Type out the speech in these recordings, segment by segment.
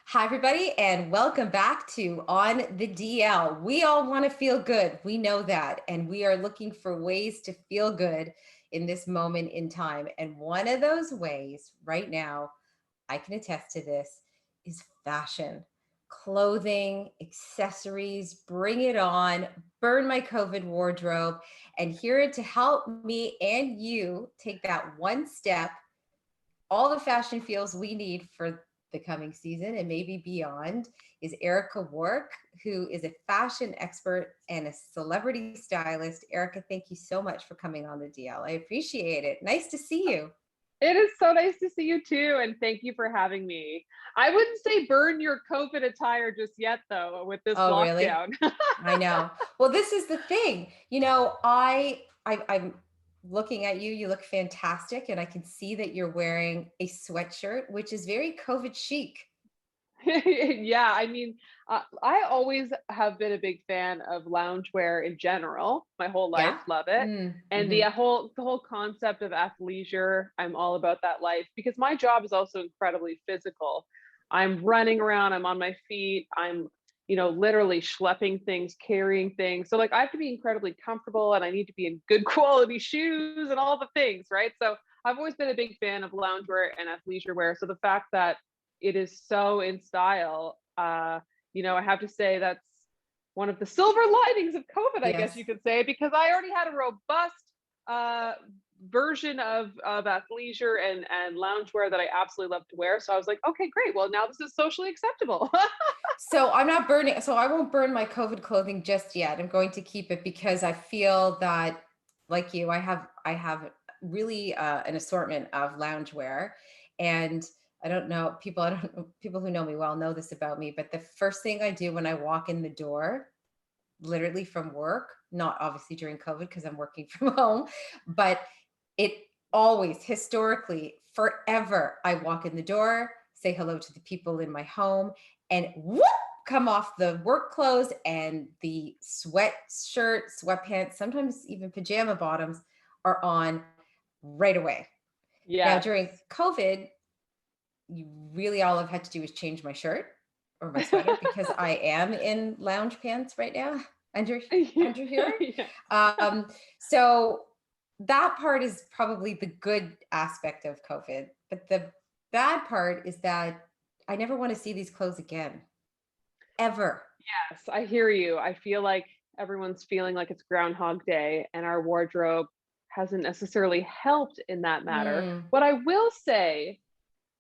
Hi, everybody, and welcome back to On the DL. We all want to feel good. We know that. And we are looking for ways to feel good in this moment in time. And one of those ways right now, I can attest to this, is fashion, clothing, accessories, bring it on, burn my COVID wardrobe. And here to help me and you take that one step, all the fashion feels we need for the coming season and maybe beyond, is Erica Wark, who is a fashion expert and a celebrity stylist. Erica, thank you so much for coming on the DL. I appreciate it. Nice to see you. It is so nice to see you too, and thank you for having me. I wouldn't say burn your COVID attire just yet, though, with this Oh, really? lockdown. I know. Well, this is the thing. I'm looking at you. You look fantastic, and I can see that you're wearing a sweatshirt, which is very COVID chic. Yeah, I always have been a big fan of loungewear in general. My whole life, Yeah. love it. And Mm-hmm. the whole concept of athleisure, I'm all about that life because my job is also incredibly physical. I'm running around, I'm on my feet, I'm literally schlepping things, carrying things. So like I have to be incredibly comfortable and I need to be in good quality shoes and all the things, right? So I've always been a big fan of loungewear and athleisure wear. So the fact that it is so in style. I have to say that's one of the silver linings of COVID, I guess Yes. you could say, because I already had a robust uh, version of athleisure and loungewear that I absolutely love to wear. So I was like, okay, great. Well, now this is socially acceptable. So I'm not burning, so I won't burn my COVID clothing just yet. I'm going to keep it because I feel that, like you, I have really an assortment of loungewear. And I don't know, people who know me well know this about me, but the first thing I do when I walk in the door, literally from work, not obviously during COVID because I'm working from home, but it always historically forever, I walk in the door, say hello to the people in my home, and whoop, come off the work clothes and the sweatshirt, sweatpants, sometimes even pajama bottoms are on right away. Now Yes. during COVID, you really all I've had to do is change my shirt or my sweater because I am in lounge pants right now under Yeah. under here. Yeah. Um, so that part is probably the good aspect of COVID, but the bad part is that I never want to see these clothes again, ever. Yes, I hear you. I feel like everyone's feeling like it's Groundhog Day, and our wardrobe hasn't necessarily helped in that matter. Mm, What I will say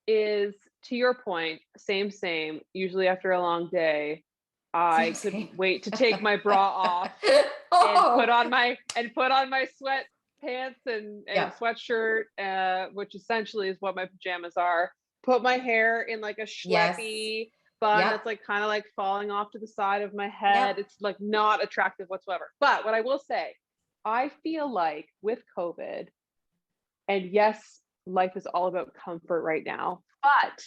is, to your point, same, same. Usually after a long day, same, I same. couldn't wait to take my bra off and Oh, put on my sweatpants and yeah. sweatshirt, which essentially is what my pajamas are. Put my hair in like a Yes. schleppy bun Yep. that's like kind of like falling off to the side of my Yep. head. It's like not attractive whatsoever. But what I will say, I feel like with COVID, and yes, life is all about comfort right now. But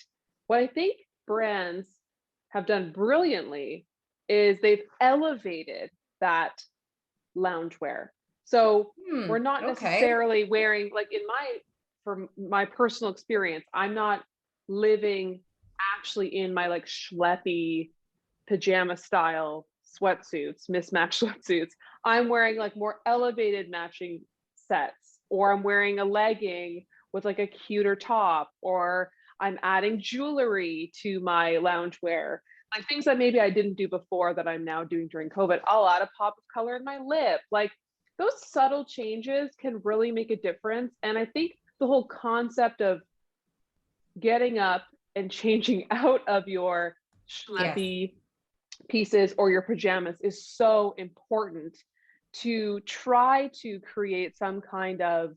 what I think brands have done brilliantly is they've elevated that loungewear. So Hmm. we're not Okay. necessarily wearing like from my personal experience, I'm not living actually in my like schleppy pajama style sweatsuits, mismatched sweatsuits. I'm wearing like more elevated matching sets, or I'm wearing a legging with like a cuter top, or I'm adding jewelry to my loungewear. Like things that maybe I didn't do before that I'm now doing during COVID. I'll add a pop of color in my lip. Like those subtle changes can really make a difference. And I think the whole concept of getting up and changing out of your Yes. schleppy pieces or your pajamas is so important to try to create some kind of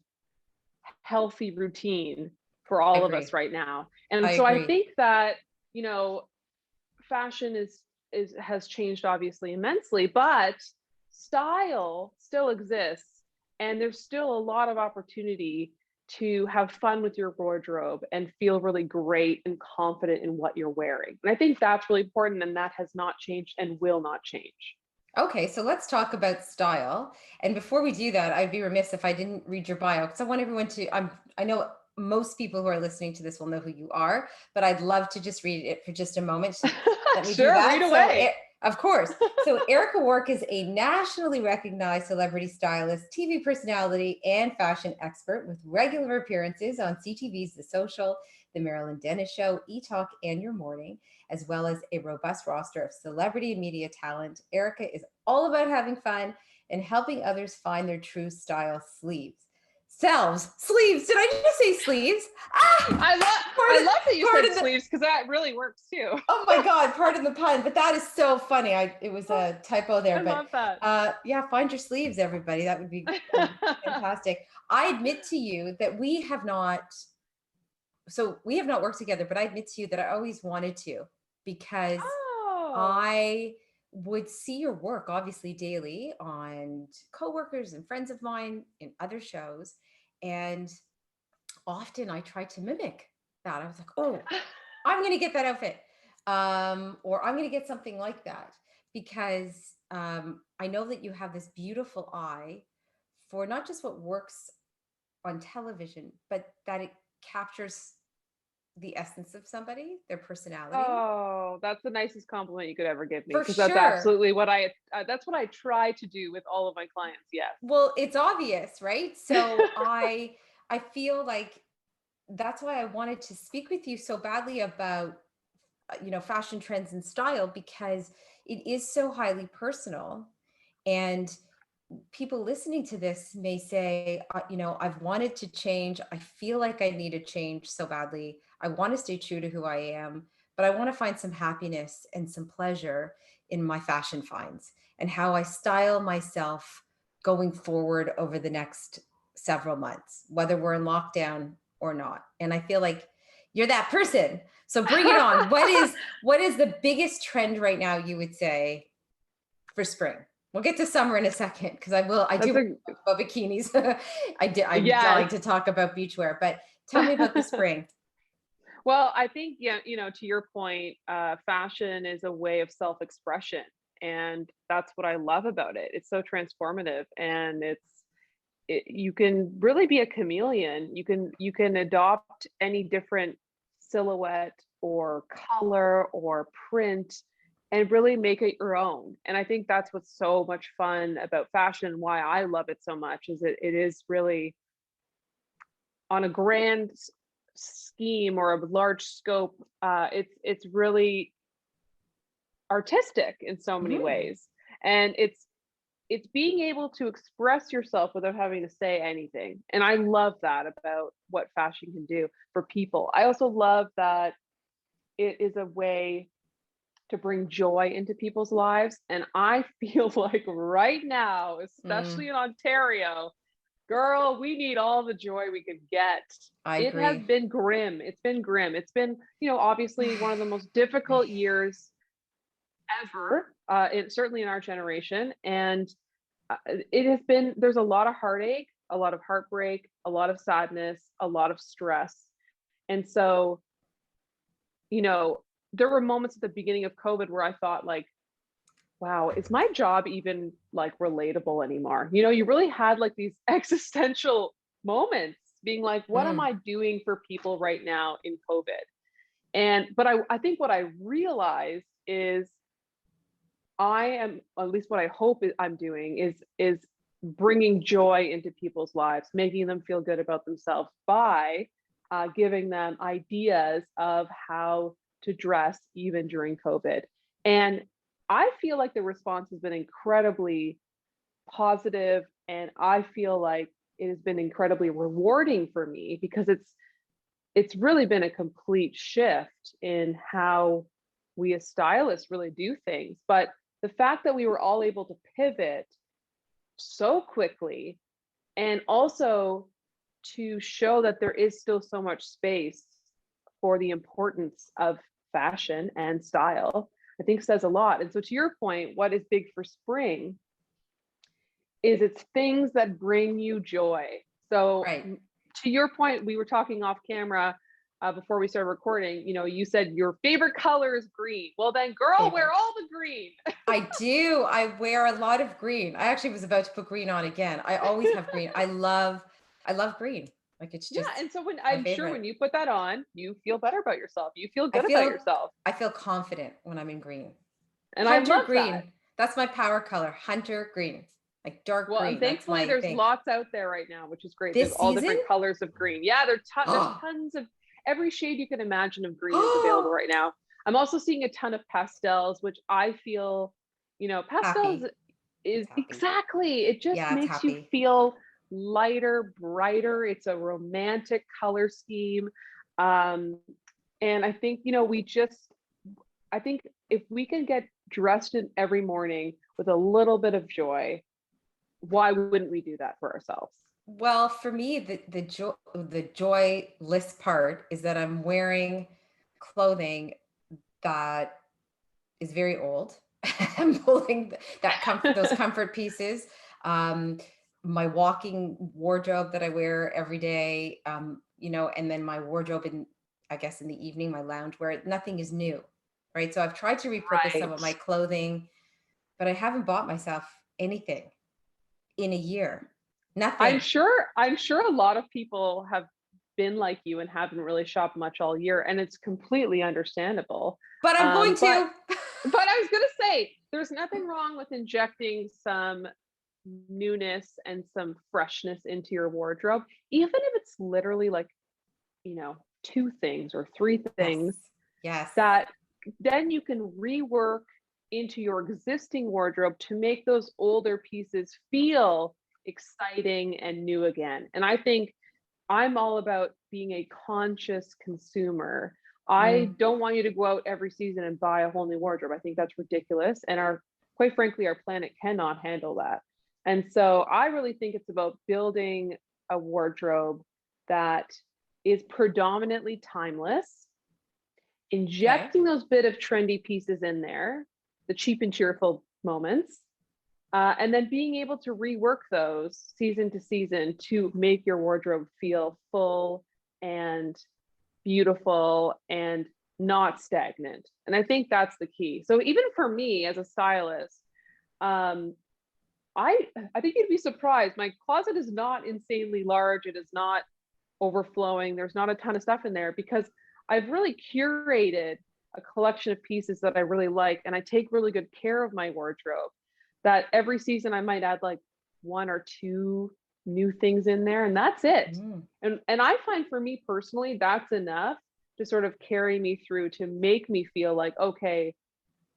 healthy routine for I all of agree. us right now. I And so I agree. think that, you know, fashion is has changed obviously immensely, but style still exists and there's still a lot of opportunity to have fun with your wardrobe and feel really great and confident in what you're wearing. And I think that's really important and that has not changed and will not change. Okay, so let's talk about style. And before we do that, I'd be remiss if I didn't read your bio because I want everyone to. I know most people who are listening to this will know who you are, but I'd love to just read it for just a moment. So let me do Sure, read that. So, away. of course. So, Erica Wark is a nationally recognized celebrity stylist, TV personality, and fashion expert with regular appearances on CTV's The Social, The Marilyn Dennis Show, E-Talk, and Your Morning, as well as a robust roster of celebrity and media talent. Erica is all about having fun and helping others find their true style sleeves. Did I just say sleeves? I love that you said sleeves, because that really works too. Oh my God, pardon the pun, but that is so funny. It was a typo there, I but love that. yeah, find your sleeves, everybody. That would be fantastic. I admit to you that we have not worked together, but I admit to you that I always wanted to, because Oh. I would see your work obviously daily on coworkers and friends of mine in other shows. And often I tried to mimic that. I was like, oh, I'm going to get that outfit. Or I'm going to get something like that, because I know that you have this beautiful eye for not just what works on television, but that it captures the essence of somebody, their personality. Oh, that's the nicest compliment you could ever give me, For because that's sure. absolutely that's what I try to do with all of my clients. Yes. Well, it's obvious, right? So I feel like that's why I wanted to speak with you so badly about fashion trends and style, because it is so highly personal. And people listening to this may say, I've wanted to change. I feel like I need to change so badly. I want to stay true to who I am, but I want to find some happiness and some pleasure in my fashion finds and how I style myself going forward over the next several months, whether we're in lockdown or not. And I feel like you're that person. So bring it on. What is the biggest trend right now, you would say, for spring? We'll get to summer in a second, because I do That's want a to talk about bikinis. I'm Yes. dying to talk about beachwear, but tell me about the spring. Well, I think, yeah, to your point, fashion is a way of self-expression, and that's what I love about it. It's so transformative, and you can really be a chameleon. You can adopt any different silhouette or color or print and really make it your own. And I think that's what's so much fun about fashion, why I love it so much, is that it is really on a grand scheme or a large scope. It's really artistic in so many Mhm. ways, and it's being able to express yourself without having to say anything. And I love that about what fashion can do for people. I also love that it is a way to bring joy into people's lives. And I feel like right now, especially Mm, in Ontario, girl, we need all the joy we could get. I It has agree. been grim. It's been grim. It's been, obviously one of the most difficult years ever, certainly in our generation. And it has been, there's a lot of heartache, a lot of heartbreak, a lot of sadness, a lot of stress. And so, you know, there were moments at the beginning of COVID where I thought, like, wow, is my job even like relatable anymore? You really had like these existential moments being like, what am Mm, I doing for people right now in COVID? But I think what I realized is I am, at least what I hope I'm doing, is bringing joy into people's lives, making them feel good about themselves by giving them ideas of how to dress even during COVID. And I feel like the response has been incredibly positive, and I feel like it has been incredibly rewarding for me, because it's really been a complete shift in how we as stylists really do things. But the fact that we were all able to pivot so quickly, and also to show that there is still so much space for the importance of fashion and style, I think says a lot. And so, to your point, what is big for spring is it's things that bring you joy. So, right. to your point, we were talking off camera before we started recording. You said your favorite color is green. Well, then, girl, wear Favorite. all the green. I do. I wear a lot of green. I actually was about to put green on again. I always have green. I love green. Like it's Yeah, just and so when my I'm sure favorite. when you put that on, you feel better about yourself. You feel I good about feel yourself. I feel confident when I'm in green. And I Hunter love that. green. That's my power color. Hunter green. Like dark Well, and green. That's thankfully my there's thing. lots out there right now, which is great. There's This all season? different colors of green. Yeah, there's Oh, tons of every shade you can imagine of green is available oh, right now. I'm also seeing a ton of pastels, which I feel, pastels happy. It's is happy. exactly, it just Yeah, it's makes you happy. feel lighter, brighter. It's a romantic color scheme. Um, and I think, I think if we can get dressed in every morning with a little bit of joy, why wouldn't we do that for ourselves? Well, for me, the joyless part is that I'm wearing clothing that is very old. I'm pulling those comfort pieces. Um, my walking wardrobe that I wear every day, and then my wardrobe I guess in the evening, my lounge wear. Nothing is new, right? So I've tried to repurpose some of my Right. clothing, but I haven't bought myself anything in a year. I'm Nothing. sure I'm sure a lot of people have been like you and haven't really shopped much all year, and it's completely understandable. But I'm going But to. I was gonna say there's nothing wrong with injecting some newness and some freshness into your wardrobe, even if it's literally like, two things or three Yes. things Yes. that then you can rework into your existing wardrobe to make those older pieces feel exciting and new again. And I think I'm all about being a conscious consumer. I Mm, don't want you to go out every season and buy a whole new wardrobe. I think that's ridiculous. And quite frankly, our planet cannot handle that. And so I really think it's about building a wardrobe that is predominantly timeless, okay. injecting those bit of trendy pieces in there, the cheap and cheerful moments, and then being able to rework those season to season to make your wardrobe feel full and beautiful and not stagnant. And I think that's the key. So even for me as a stylist, um, I think you'd be surprised. My closet is not insanely large. It is not overflowing. There's not a ton of stuff in there because I've really curated a collection of pieces that I really like, and I take really good care of my wardrobe. That every season I might add like one or two new things in there, and that's it. Mm. And I find for me personally, that's enough to sort of carry me through to make me feel like, okay,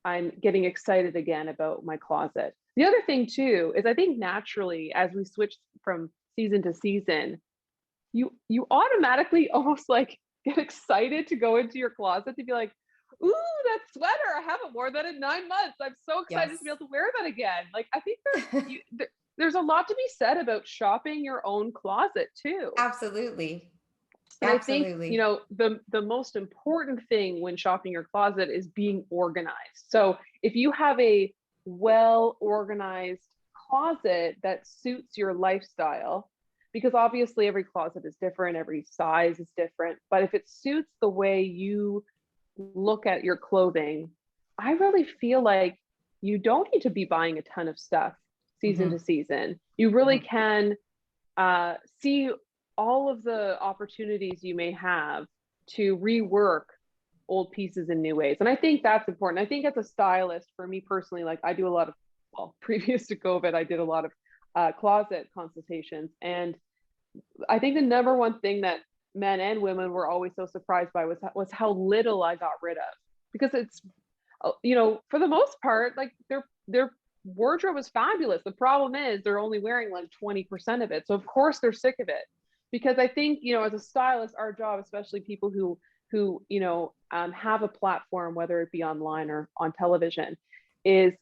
I'm getting excited again about my closet. The other thing too is I think naturally as we switch from season to season, you automatically almost like get excited to go into your closet to be like, ooh, that sweater, I haven't worn that in 9 months. I'm so excited to be Yes. able to wear that again. Like I think there's a lot to be said about shopping your own closet too. Absolutely. And I think, Absolutely. the most important thing when shopping your closet is being organized. So if you have a well organized closet that suits your lifestyle, because obviously every closet is different, every size is different, but if it suits the way you look at your clothing, I really feel like you don't need to be buying a ton of stuff season to Hmm. season. You really Hmm. can see all of the opportunities you may have to rework old pieces in new ways. And I think that's important. I think as a stylist, for me personally, like I do a lot of, well, previous to COVID, I did a lot of closet consultations. And I think the number one thing that men and women were always so surprised by was how little I got rid of. Because it's, for the most part, like their wardrobe is fabulous. The problem is they're only wearing like 20% of it. So of course they're sick of it. Because I think, as a stylist, our job, especially people who have a platform, whether it be online or on television, is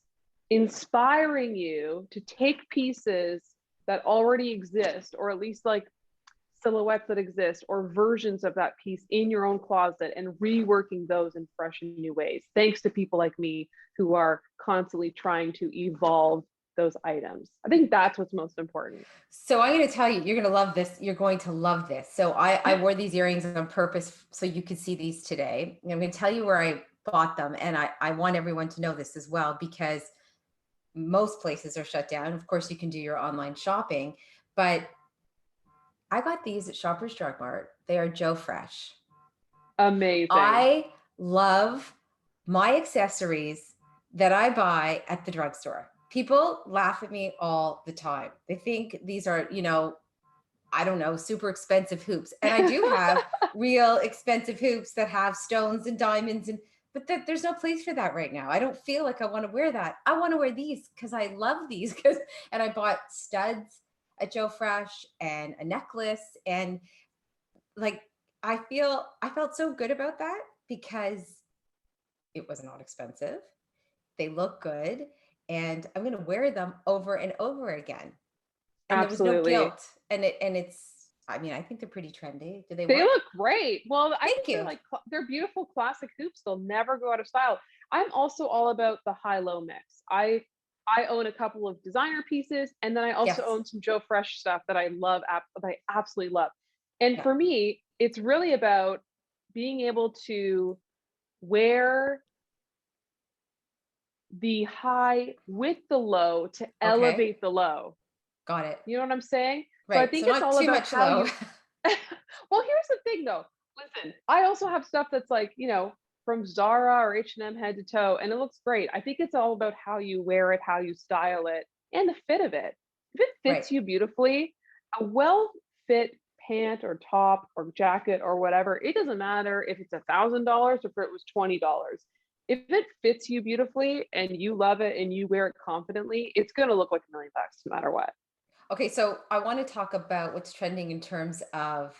inspiring you to take pieces that already exist, or at least like silhouettes that exist or versions of that piece in your own closet and reworking those in fresh and new ways, thanks to people like me who are constantly trying to evolve those items. I think that's what's most important. So I'm going to tell you, you're going to love this. You're going to love this. So I wore these earrings on purpose so you could see these today. And I'm going to tell you where I bought them. And I want everyone to know this as well, because most places are shut down. Of course, you can do your online shopping, but I got these at Shoppers Drug Mart. They are Joe Fresh. Amazing. I love my accessories that I buy at the drugstore. People laugh at me all the time. They think these are, I don't know, super expensive hoops. And I do have real expensive hoops that have stones and diamonds but there's no place for that right now. I don't feel like I want to wear that. I want to wear these because I love these and I bought studs at Joe Fresh and a necklace and like I felt so good about that because it was not expensive. They look good and I'm going to wear them over and over again. And there was no Absolutely. guilt. I mean, I think they're pretty trendy. Do they They work? look great. Well, I Thank think they're you. like they're beautiful classic hoops. They'll never go out of style. I'm also all about the high-low mix. I own a couple of designer pieces, and then I also Yes. own some Joe Fresh stuff that I love, that I absolutely love. And Yeah. for me, it's really about being able to wear the high with the low to Okay. elevate the low. Got it. You know what I'm saying? So I Right. think So it's not all too about much how low. you well, here's the thing though. Listen, I also have stuff that's like, from Zara or H&M head to toe, and it looks great. I think it's all about how you wear it, how you style it, and the fit of it. If it Right. fits you beautifully, a well fit pant or top or jacket or whatever, it doesn't matter if it's $1,000 or if it was $20. If it fits you beautifully and you love it and you wear it confidently, it's going to look like $1,000,000 no matter what. Okay, so I want to talk about what's trending in terms of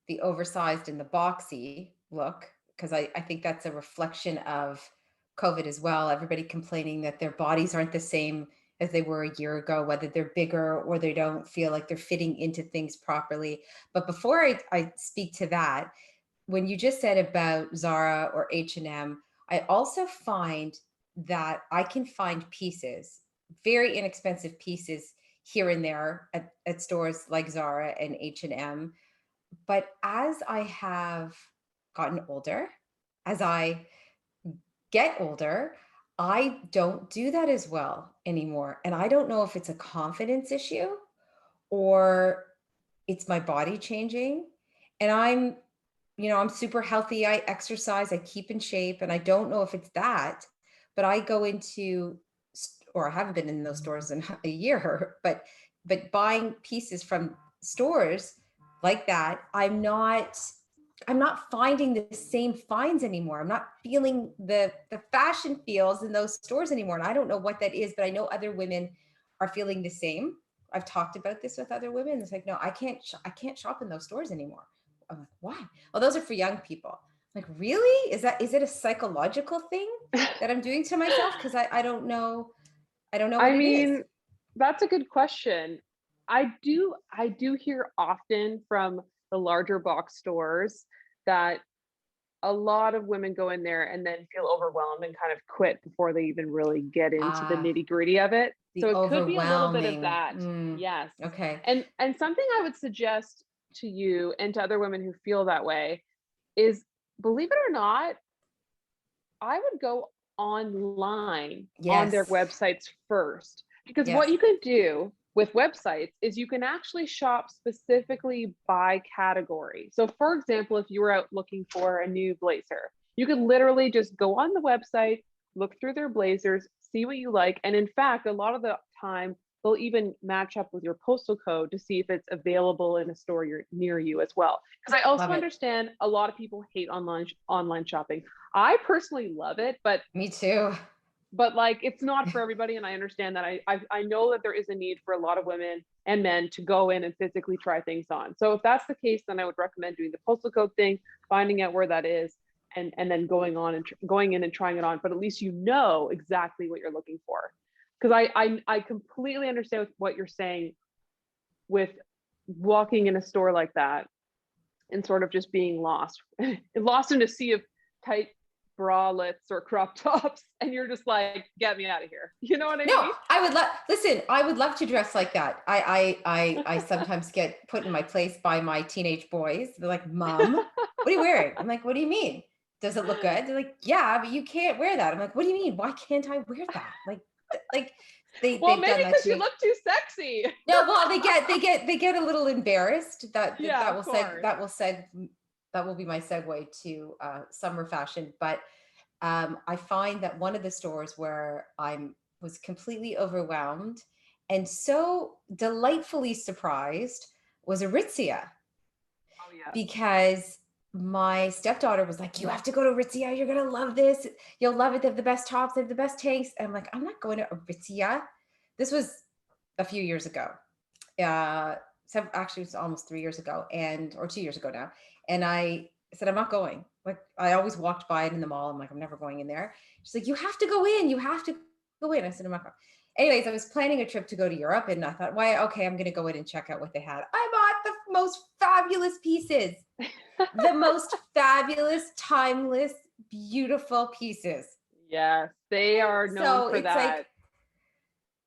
the oversized and the boxy look, because I think that's a reflection of COVID as well. Everybody complaining that their bodies aren't the same as they were a year ago, whether they're bigger or they don't feel like they're fitting into things properly. But before I speak to that, when you just said about Zara or H&M, I also find that I can find pieces, very inexpensive pieces here and there at stores like Zara and H&M. But as I have gotten older, as I get older, I don't do that as well anymore. And I don't know if it's a confidence issue or it's my body changing. And I'm super healthy. I exercise, I keep in shape, and I don't know if it's that, but I go into, or I haven't been in those stores in a year, but buying pieces from stores like that, I'm not finding the same finds anymore. I'm not feeling the fashion feels in those stores anymore. And I don't know what that is, but I know other women are feeling the same. I've talked about this with other women. It's like, no, I can't shop in those stores anymore. I'm like, why? Oh, those are for young people. I'm like, really? Is it a psychological thing that I'm doing to myself? Because I don't know. I don't know I what it is. mean, that's a good question. I do hear often from the larger box stores that a lot of women go in there and then feel overwhelmed and kind of quit before they even really get into the Ah, nitty-gritty of it. So the it could be a little bit of overwhelming. that. Yes. Okay. And something I would suggest to you and to other women who feel that way is, believe it or not, I would go online on their Yes. websites first, because what Yes. you can do with websites is you can actually shop specifically by category. So, for example, if you were out looking for a new blazer, you could literally just go on the website, look through their blazers, see what you like. And in fact, a lot of the time, they'll even match up with your postal code to see if it's available in a store near you as well. Because I also Love it. understand a lot of people hate online shopping. I personally love it, but Me too. like it's not for everybody, and I understand that. I know that there is a need for a lot of women and men to go in and physically try things on. So if that's the case, then I would recommend doing the postal code thing, finding out where that is, and then going in and trying it on. But at least you know exactly what you're looking for. Because I completely understand what you're saying with walking in a store like that and sort of just being lost, lost in a sea of tight bralettes or crop tops, and you're just like, get me out of here. You know what I No, mean? I would love, listen, I would love to dress like that. I sometimes get put in my place by my teenage boys. They're like, Mom, what are you wearing? I'm like, what do you mean? Does it look good? They're like, yeah, but you can't wear that. I'm like, what do you mean? Why can't I wear that? Like, Well, they've maybe done that because to you me. look too sexy. No, well, they get a little embarrassed. Yeah, That of will course. that will be my segue to summer fashion. But I find that one of the stores where I was completely overwhelmed and so delightfully surprised was Aritzia, Oh yeah. because my stepdaughter was like, "You have to go to Aritzia. You're gonna love this. You'll love it. They have the best tops. They have the best tanks." And I'm like, "I'm not going to Aritzia." This was a few years ago. So actually, it's almost 3 years ago, and or 2 years ago now. And I said, "I'm not going." Like, I always walked by it in the mall. I'm like, "I'm never going in there." She's like, "You have to go in. You have to go in." I said, "I'm not going." Anyways, I was planning a trip to go to Europe, and I thought, "Why? Okay, I'm going to go in and check out what they had." I bought the most fabulous pieces, the most fabulous, timeless, beautiful pieces. Yes, they are known So for it's like, that.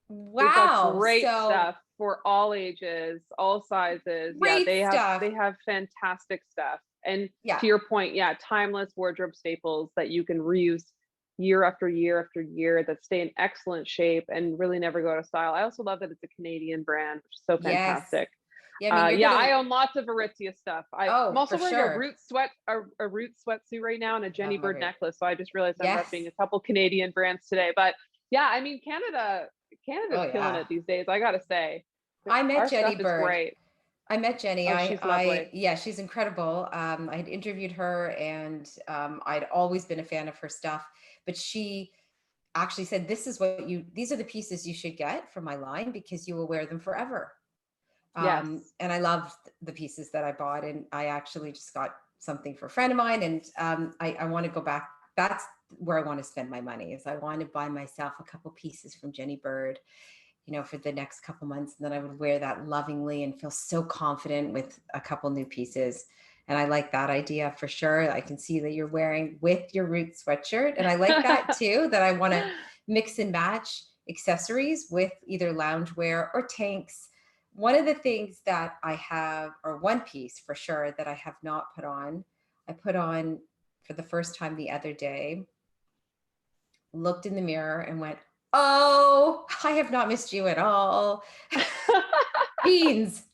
They've got wow. great So stuff for all ages, all sizes. Yeah, great stuff. they have fantastic stuff. And Yeah. to your point, yeah, timeless wardrobe staples that you can reuse year after year after year that stay in excellent shape and really never go out of style. I also love that it's a Canadian brand, which is so Yes. fantastic. Yeah. I mean, you're Yeah, gonna. I own lots of Aritzia stuff. I'm Oh, also for wearing sure. a Root sweatsuit right now and a Jenny Love my Bird root. necklace. So I just realized I'm Yes. repping a couple Canadian brands today. But yeah, I mean Oh Canada's killing yeah. it these days. I gotta say, I met our Jenny stuff is Bird. great. I met Jenny. Oh, she's lovely. Yeah, she's incredible. I had interviewed her, and I'd always been a fan of her stuff. But she actually said, these are the pieces you should get from my line because you will wear them forever. Yes. And I loved the pieces that I bought, and I actually just got something for a friend of mine, and I want to go back. That's where I want to spend my money. Is I want to buy myself a couple pieces from Jenny Bird, for the next couple months, and then I would wear that lovingly and feel so confident with a couple new pieces. And I like that idea for sure. I can see that you're wearing with your Root sweatshirt, and I like that too. That I want to mix and match accessories with either loungewear or tanks. One of the things that I have, or one piece for sure that I have not put on, I put on for the first time the other day, looked in the mirror and went, "Oh, I have not missed you at all." Jeans.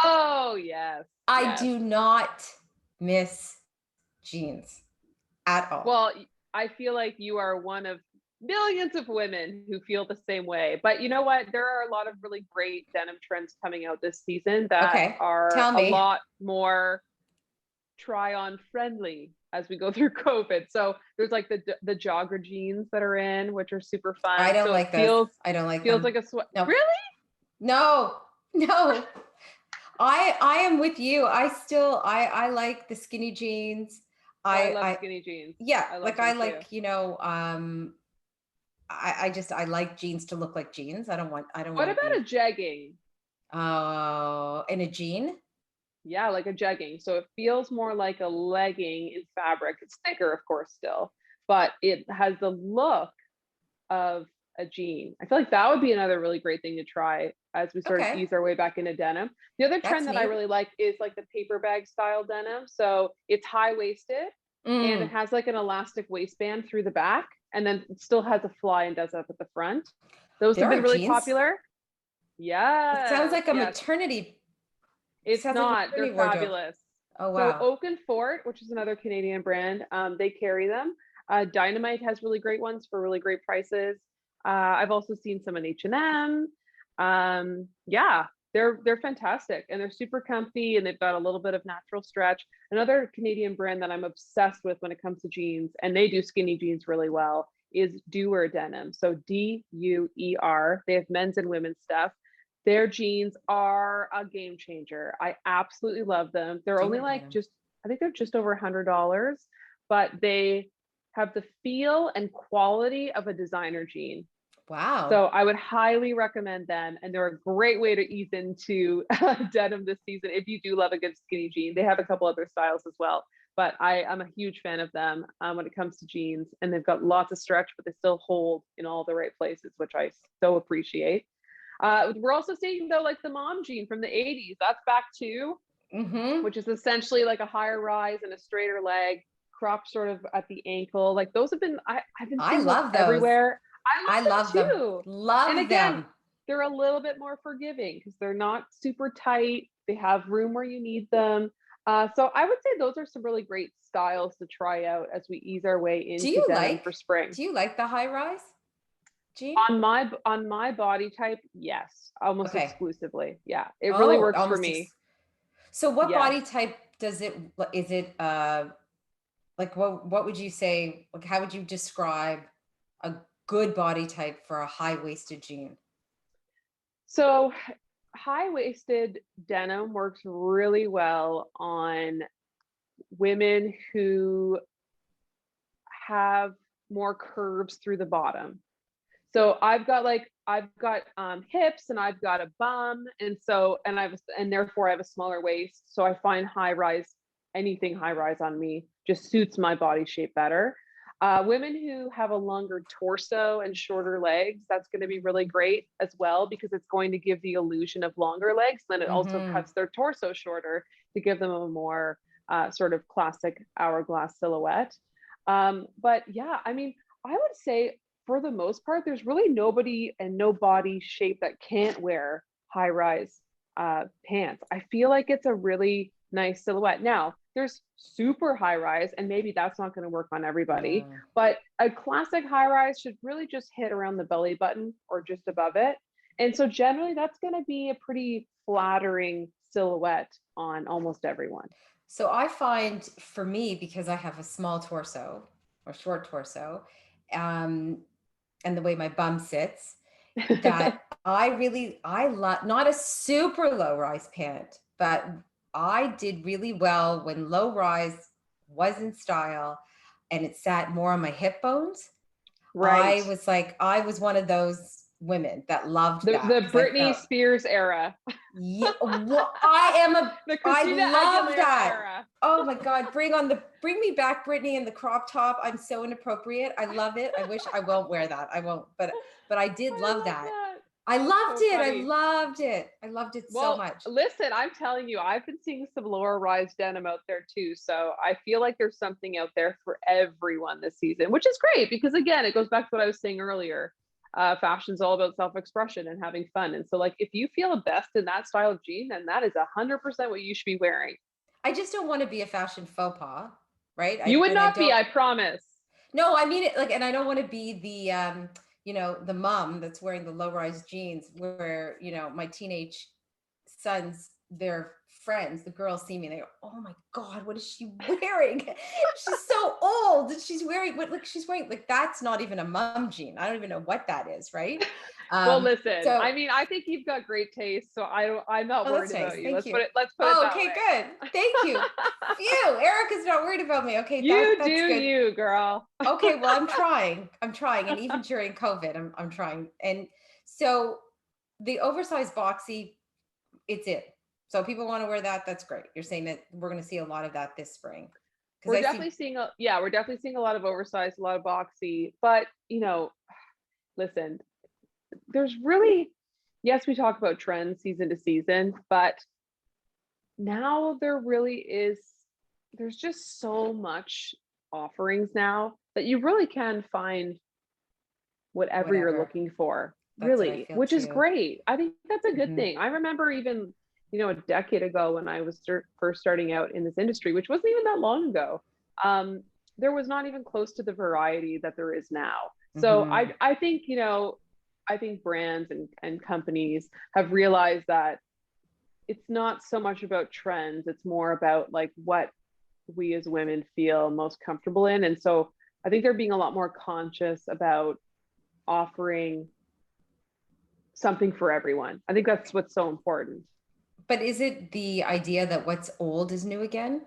Oh, yes. I Yes. do not miss jeans at all. Well, I feel like you are one of millions of women who feel the same way. But you know what? There are a lot of really great denim trends coming out this season that Okay, are tell a me. lot more try on friendly as we go through COVID. So there's like the jogger jeans that are in, which are super I fun. don't So it like those. I don't like feels them. like a sweat. No, Really? no, no. I am with you. I like the skinny jeans. Oh, I love I skinny jeans. yeah, I love like I them too. like, I like jeans to look like jeans. I don't What want to about a be, jegging? in a jean. Yeah, like a jegging. So it feels more like a legging in fabric. It's thicker, of course, still, but it has the look of a jean. I feel like that would be another really great thing to try as we sort of Okay, ease our way back into denim. The other that's trend that I neat. really like is like the paper bag style denim. So it's high waisted and it Mm, has like an elastic waistband through the back, and then it still has a fly and does up at the front. Those have there been are really jeans. popular. It sounds Yes, like a yes. maternity. It's Sounds like a not. They're maternity wardrobe. fabulous. Oh So wow. Oak and Fort, which is another Canadian brand, they carry them. Dynamite has really great ones for really great prices. I've also seen some in H&M. Yeah, they're fantastic and they're super comfy and they've got a little bit of natural stretch. Another Canadian brand that I'm obsessed with when it comes to jeans, and they do skinny jeans really well, is Doer Denim. So Duer. They have men's and women's stuff. Their jeans are a game changer. I absolutely love them. They're only Doer like denim. I think they're just over $100, but they have the feel and quality of a designer jean. So Wow. I would highly recommend them, and they're a great way to ease into denim this season if you do love a good skinny jean. They have a couple other styles as well, but I'm a huge fan of them when it comes to jeans, and they've got lots of stretch, but they still hold in all the right places, which I so appreciate. We're also seeing though like the mom jean from the 80s. That's back too, Mm-hmm. which is essentially like a higher rise and a straighter leg, cropped sort of at the ankle. Like those have been I've been I seeing those love those. everywhere. I I love love them them. too. And Love again, them. they're a little bit more forgiving because they're not super tight. They have room where you need them. So I would say those are some really great styles to try out as we ease our way Do into you denim for like spring. do you like the high rise jean? On my body type, yes, almost Okay. exclusively. Yeah, it really Oh, works for almost me. so what Yes. body type does it is it like what would you say, like how would you describe a good body type for a high-waisted jean? So high-waisted denim works really well on women who have more curves through the bottom. So I've got hips and I've got a bum, and so and therefore I have a smaller waist. So I find high rise, anything high rise on me just suits my body shape better. Women who have a longer torso and shorter legs, that's going to be really great as well because it's going to give the illusion of longer legs. Then it also Mm-hmm. cuts their torso shorter to give them a more sort of classic hourglass silhouette. But yeah, I mean, I would say for the most part, there's really nobody and no body shape that can't wear high rise pants. I feel like it's a really nice silhouette. Now, there's super high rise, and maybe that's not going to work on everybody, Yeah. but a classic high rise should really just hit around the belly button or just above it. And so, generally, that's going to be a pretty flattering silhouette on almost everyone. So I find for me, because I have a small torso or short torso, um, and the way my bum sits, that I love not a super low rise pant, but I did really well when low rise was in style and it sat more on my hip bones. Right. I was one of those women that loved that The because I Britney felt, Spears era, yeah, well, I am a, the I Christina love Aguilera that. era. Oh my God, bring me back Britney in the crop top. I'm so inappropriate. I love it. I wish I won't wear that. I won't, but I did I love love that. that. I That's loved so it. I funny. loved it. I loved it so Well, much. listen, I'm telling you, I've been seeing some lower rise denim out there too. So I feel like there's something out there for everyone this season, which is great because again, it goes back to what I was saying earlier. Fashion's all about self-expression and having fun. And so like if you feel best in that style of jean, then that is 100% what you should be wearing. I just don't want to be a fashion faux pas, right? You would And I not be, don't. I promise. No, I mean it like, and I don't want to be the the mom that's wearing the low-rise jeans where, my teenage sons, their friends, the girls see me and they go, "Oh my God, what is she wearing? She's so old. And she's wearing what like she's wearing like that's not even a mom jean. I don't even know what that is, right?" Well, Um, listen, so I mean, I think you've got great taste, so I'm not oh, worried that's nice. about you. Thank you. Let's put it Oh, that okay, way. good. Thank you. Phew, Erica's not worried about me. Okay, You do that's good. you, girl. Okay, well, I'm trying. I'm trying. And even during COVID, I'm trying. And so the oversized boxy, it's it. So people want to wear that. That's great. You're saying that we're going to see a lot of that this spring. Because We're I definitely see, seeing we're definitely seeing a lot of oversized, a lot of boxy, but listen, there's really yes, we talk about trends season to season, but now there's just so much offerings now that you really can find whatever you're whatever. looking for, That's what I really, feel which is too. great. I think that's a good Hmm. thing. I remember even, a decade ago when I was first starting out in this industry, which wasn't even that long ago, um, there was not even close to the variety that there is now. So Hmm. I think, I think brands and companies have realized that it's not so much about trends, it's more about like what we as women feel most comfortable in. And so I think they're being a lot more conscious about offering something for everyone. I think that's what's so important. But is it the idea that what's old is new again?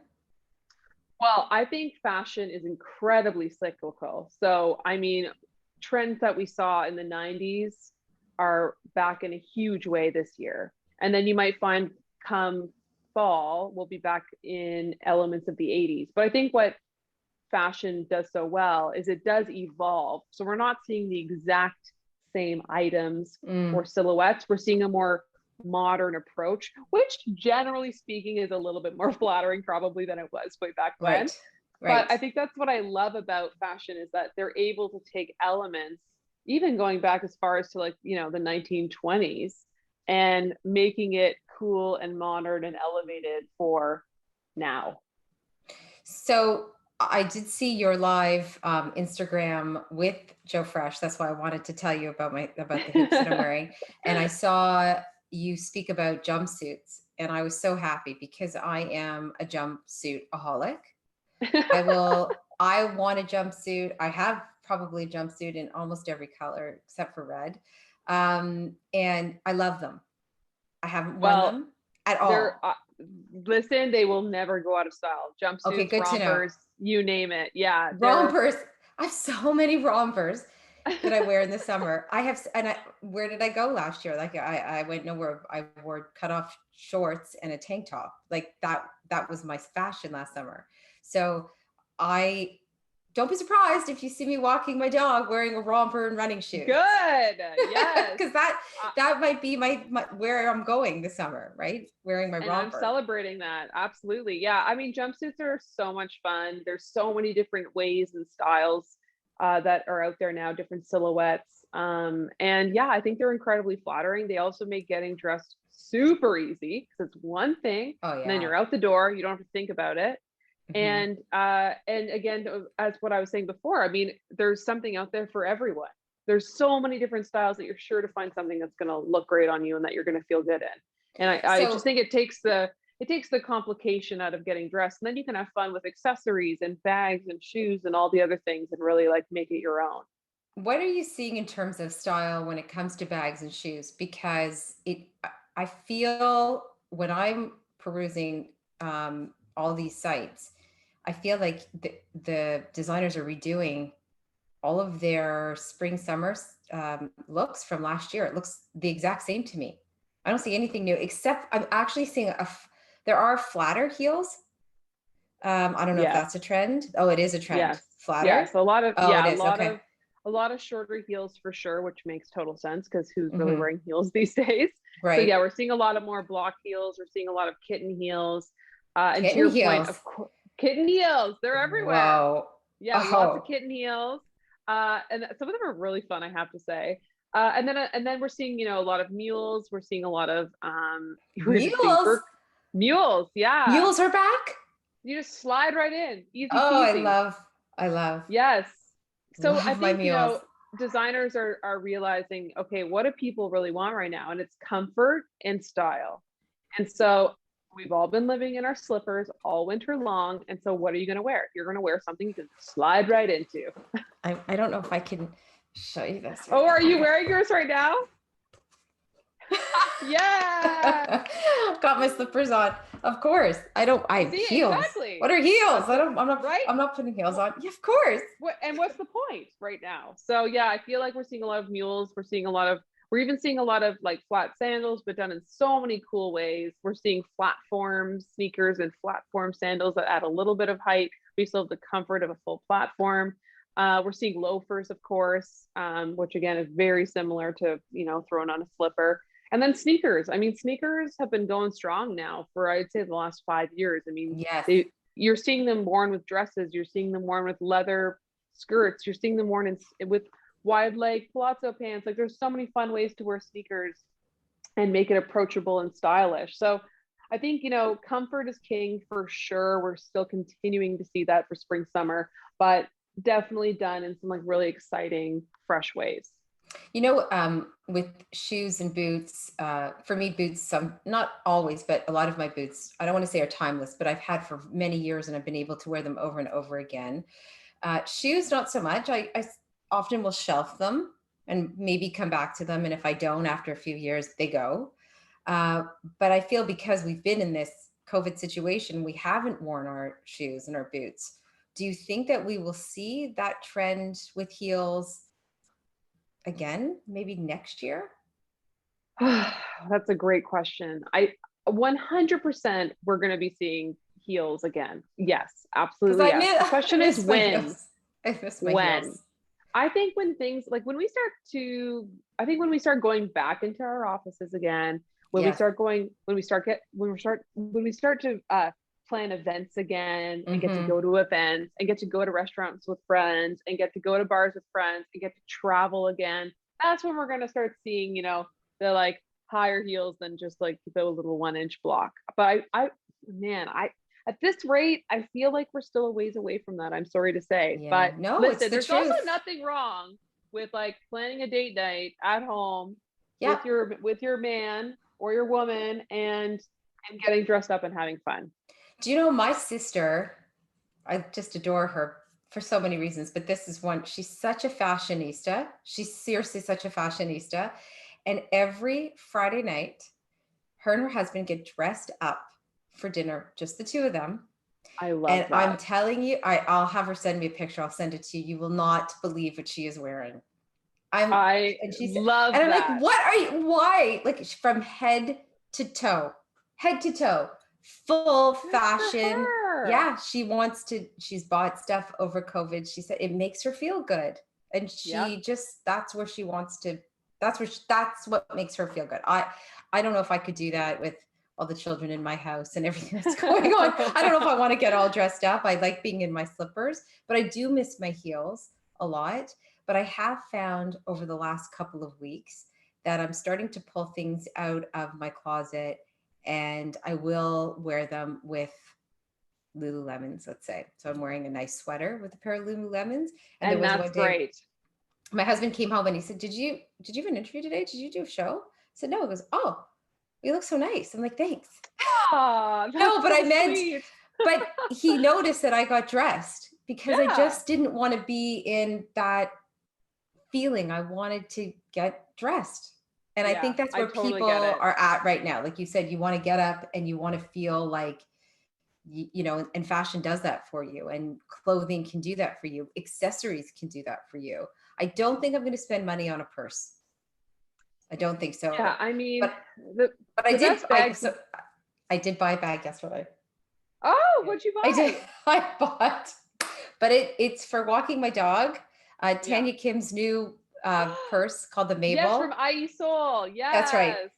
Well, I think fashion is incredibly cyclical. So, I mean, trends that we saw in the 90s are back in a huge way this year. And then you might find come fall, we'll be back in elements of the 80s. But I think what fashion does so well is it does evolve. So we're not seeing the exact same items Mm, or silhouettes. We're seeing a more modern approach, which generally speaking is a little bit more flattering probably than it was way back when. right. But Right. I think that's what I love about fashion is that they're able to take elements, even going back as far as to like, the 1920s, and making it cool and modern and elevated for now. So I did see your live Instagram with Joe Fresh. That's why I wanted to tell you about the hoops that I'm wearing. And I saw you speak about jumpsuits, and I was so happy because I am a jumpsuit-aholic. I want a jumpsuit. I have probably a jumpsuit in almost every color except for red. And I love them. I haven't worn Well, them at they're all. listen, they will never go out of style. Okay, Jumpsuits, good to know. rompers, you name it. Yeah, they're Rompers. I have so many rompers that I wear in the summer. Where did I go last year? Like I went nowhere. I wore cut off shorts and a tank top. Like that was my fashion last summer. So I don't be surprised if you see me walking my dog wearing a romper and running shoes. good. Yes. Because that might be my where I'm going this summer, right? Wearing my And romper. I'm celebrating that. Absolutely. Yeah. I mean, jumpsuits are so much fun. There's so many different ways and styles that are out there now, different silhouettes. And yeah, I think they're incredibly flattering. They also make getting dressed super easy because it's one thing. Oh yeah. And then you're out the door. You don't have to think about it. And again, as what I was saying before, I mean, there's something out there for everyone. There's so many different styles that you're sure to find something that's going to look great on you and that you're going to feel good in. And I just think it takes the complication out of getting dressed, and then you can have fun with accessories and bags and shoes and all the other things and really like make it your own. What are you seeing in terms of style when it comes to bags and shoes? Because I feel when I'm perusing all these sites, I feel like the designers are redoing all of their spring summer looks from last year. It looks the exact same to me. I don't see anything new, except I'm actually seeing there are flatter heels. I don't know if Yes. that's a trend. Oh, it is a trend. Yes. Flatter. Yes. A lot of Oh, it is. Okay. a lot of shorter heels for sure, which makes total sense because who's really wearing heels these days? Right. So yeah, we're seeing a lot of more block heels. We're seeing a lot of kitten heels. And Kitten to your heels. point, of course, kitten heels, they're everywhere. Whoa. Yeah, lots of kitten heels. And some of them are really fun, I have to say. And then we're seeing, a lot of mules. We're seeing a lot of mules. Mules, yeah. Mules are back. You just slide right in, easy Oh, peasy. I love. Yes. So love I think designers are realizing, okay, what do people really want right now? And it's comfort and style. And so we've all been living in our slippers all winter long. And so what are you going to wear? You're going to wear something you can slide right into. I don't know if I can show you this. Oh, are you wearing yours right now? Yeah. Got my slippers on. Of course. I have heels. Exactly. What are heels? I'm not putting heels on. Yeah, of course. And what's the point right now? So yeah, I feel like we're seeing a lot of mules. We're even seeing a lot of like flat sandals, but done in so many cool ways. We're seeing platform sneakers and platform sandals that add a little bit of height. We still have the comfort of a full platform. We're seeing loafers, of course, which again is very similar to, throwing on a slipper. And then sneakers. I mean, sneakers have been going strong now for, I'd say, the last 5 years. I mean, yes. You're seeing them worn with dresses. You're seeing them worn with leather skirts. You're seeing them worn with wide leg palazzo pants. Like there's so many fun ways to wear sneakers and make it approachable and stylish. So I think, comfort is king for sure. We're still continuing to see that for spring, summer, but definitely done in some like really exciting, fresh ways. With shoes and boots, for me, boots, not always, but a lot of my boots, I don't want to say are timeless, but I've had for many years and I've been able to wear them over and over again. Shoes, not so much. I often will shelf them and maybe come back to them. And if I don't, after a few years, they go. But I feel because we've been in this COVID situation, we haven't worn our shoes and our boots. Do you think that we will see that trend with heels again, maybe next year? That's a great question. 100% we're going to be seeing heels again. Yes, absolutely. Yes. The question is when. I miss my heels. I think when we start going back into our offices again, when we start to plan events again and get to Mm-hmm. go to events and get to go to restaurants with friends and get to go to bars with friends and get to travel again. That's when we're going to start seeing, the like higher heels than just like the little 1 inch block. But man, at this rate, I feel like we're still a ways away from that. I'm sorry to say, Yeah. but No, it's listen, the there's also truth. nothing wrong with like planning a date night at home Yeah. with your man or your woman and getting dressed up and having fun. Do you know my sister? I just adore her for so many reasons, but this is one. She's such a fashionista. She's seriously such a fashionista. And every Friday night, her and her husband get dressed up for dinner, just the two of them. I love And I'm that. telling you, I'll have her send me a picture. I'll send it to you. You will not believe what she is wearing. I'm I and she's love and I'm like, that. what are you? Why? Like from head to toe, full Good for fashion. her. Yeah, she's bought stuff over COVID. She said it makes her feel good. And Yep. she just, that's where she wants to, that's what makes her feel good. I don't know if I could do that with all the children in my house and everything that's going on. I don't know if I want to get all dressed up. I like being in my slippers, but I do miss my heels a lot. But I have found over the last couple of weeks that I'm starting to pull things out of my closet and I will wear them with Lululemons, let's say. So I'm wearing a nice sweater with a pair of Lululemons. And there And was that's one day great. my husband came home and he said, did you have an interview today? Did you do a show? I said, no. He goes, oh, you look so nice. I'm like, thanks. Ah, that's No, but I so meant, sweet. but he noticed that I got dressed because I Yeah. just didn't want to be in that feeling. I wanted to get dressed. And I Yeah, think that's I where totally people get it. are at right now. Like you said, you want to get up and you want to feel like, and fashion does that for you, and clothing can do that for you. Accessories can do that for you. I don't think I'm going to spend money on a purse. I don't think Yeah, so. I mean, But the but I the did. best bags. I did buy a bag yesterday. Oh, what'd you I did. buy? I bought, but it's for walking my dog. Yeah. Tanya Kim's new purse called the Yes, Mabel. from Soul. That's right. Yes.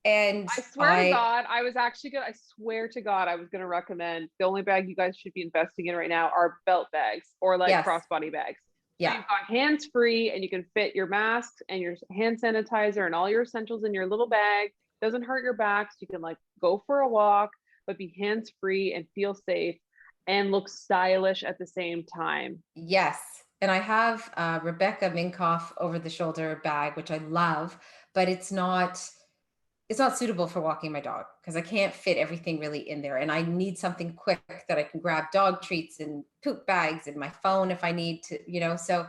And I swear to God, I swear to God, I was going to recommend the only bag you guys should be investing in right now are belt bags or like yes, crossbody bags. So yeah, you've got hands free and you can fit your masks and your hand sanitizer and all your essentials in your little bag. Doesn't hurt your back. So you can like go for a walk, but be hands free and feel safe and look stylish at the same time. yes. And I have Rebecca Minkoff over the shoulder bag, which I love, but it's not suitable for walking my dog because I can't fit everything really in there. And I need something quick that I can grab dog treats and poop bags and my phone if I need to. So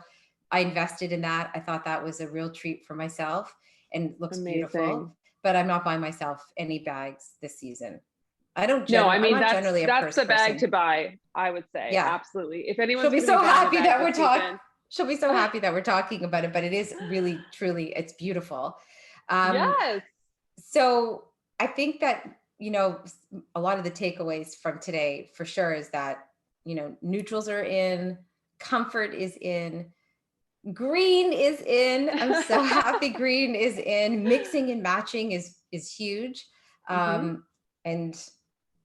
I invested in that. I thought that was a real treat for myself and looks Amazing. beautiful, but I'm not buying myself any bags this season. No, I I'm mean not generally a that's purse the bag to person. buy, I would say. Yeah. Absolutely. If She'll anyone's be going to be so buying a happy bag that this we're talking. season, She'll be so happy that we're talking about it, but it is really, truly, it's beautiful. Um, yes. so I think that, a lot of the takeaways from today for sure is that, neutrals are in, comfort is in, green is in. I'm so happy green is in. Mixing and matching is huge. Hmm. And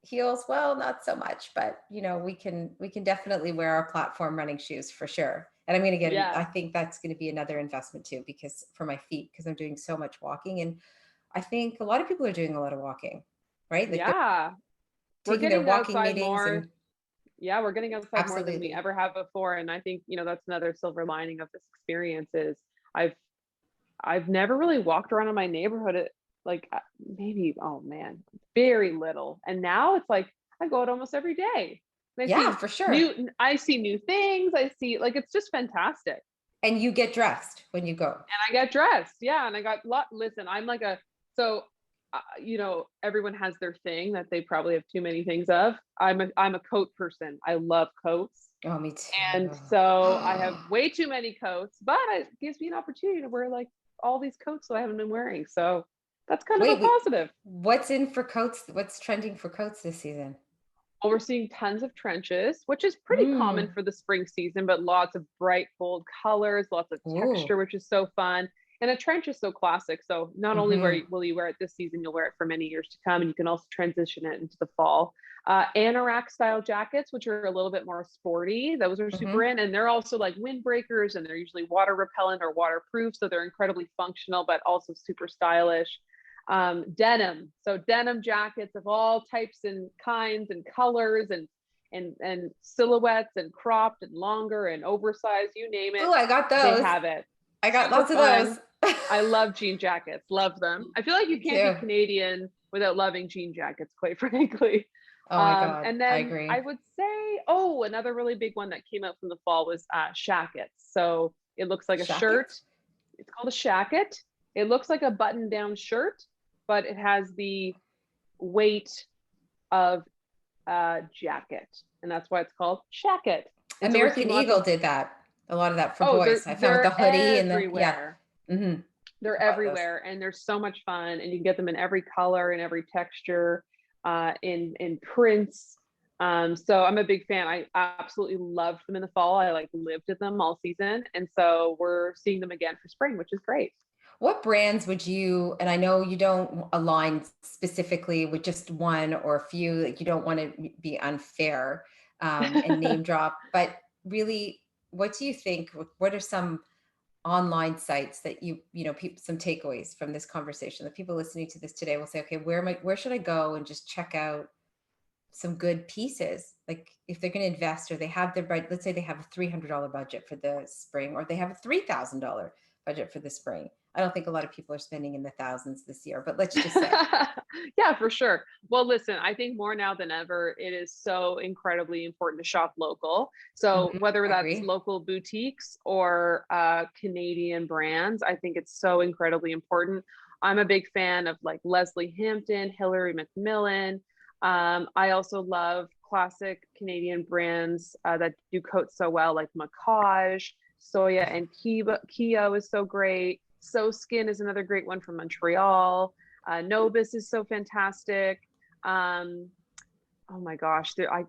heels, well, not so much, but we can definitely wear our platform running shoes for sure. And I'm going to get, Yes. I think that's going to be another investment too, because for my feet, because I'm doing so much walking. And I think a lot of people are doing a lot of walking, right? Like they're Yeah. We're taking their getting walking outside meetings more. and Yeah, we're getting outside more than we absolutely. ever have before. And I think, that's another silver lining of this experience is I've I've never really walked around in my neighborhood like maybe, oh man, very little. And now it's like I go out almost every day. And Yeah, for sure. I see new things. I see like it's just fantastic. And you get dressed when you go. And I get dressed. Yeah, and I got listen, I'm like a so everyone has their thing that they probably have too many things of. I'm a coat person. I love coats. Oh, me And too. so I have way too many coats, but it gives me an opportunity to wear like all these coats that I haven't been wearing. So that's kind of a Wait, positive. what's in for coats? What's trending for coats this season? Well, we're seeing tons of trenches, which is pretty common Mm. for the spring season, but lots of bright, bold colors, lots of Ooh. texture, which is so fun. And a trench is so classic. So not only will you wear it this season, you'll wear it for many years to come, and you can also transition it into the fall. Anorak style jackets, which are a little bit more sporty, those are super in, and they're also like windbreakers, and they're usually water repellent or waterproof, so they're incredibly functional, but also super stylish. Denim, so denim jackets of all types and kinds and colors and silhouettes and cropped and longer and oversized, you name it. Oh, I got They those. have it. I got Super lots of fun. those. I love jean jackets. Love them. I feel like you Me can't be too. Canadian without loving jean jackets, quite frankly. Oh my God, And I then I agree. would say, oh, another really big one that came out from the fall was shackets. So it looks like a shirt. Jackets? It's called a shacket. It looks like a button-down shirt, but it has the weight of a jacket, and that's why it's called shacket. And so we're seeing American lots Eagle of, did that. A lot of that for oh, boys. I found with the they're hoodie and the, yeah. everywhere. Mm-hmm. They're I love those. everywhere, and they're so much fun, and you can get them in every color and every texture, in prints. So I'm a big fan. I absolutely loved them in the fall. I like lived in them all season, and so we're seeing them again for spring, which is great. What brands would you, and I know you don't align specifically with just one or a few, like you don't want to be unfair and name drop, but really, what do you think? What are some online sites that people, some takeaways from this conversation that people listening to this today will say, okay, where should I go and just check out some good pieces? Like if they're going to invest or they have their budget, let's say they have a $300 budget for the spring, or they have a $3,000 budget for the spring. I don't think a lot of people are spending in the thousands this year, but let's just say. Yeah, for sure. Well, listen, I think more now than ever, it is so incredibly important to shop local. So whether I that's agree. local boutiques or Canadian brands, I think it's so incredibly important. I'm a big fan of like Leslie Hampton, Hillary Macmillan. I also love classic Canadian brands that do coats so well, like Macaj, Soya and Kia is so great. So Skin is another great one from Montreal. Nobis is so fantastic. Um, oh my gosh, I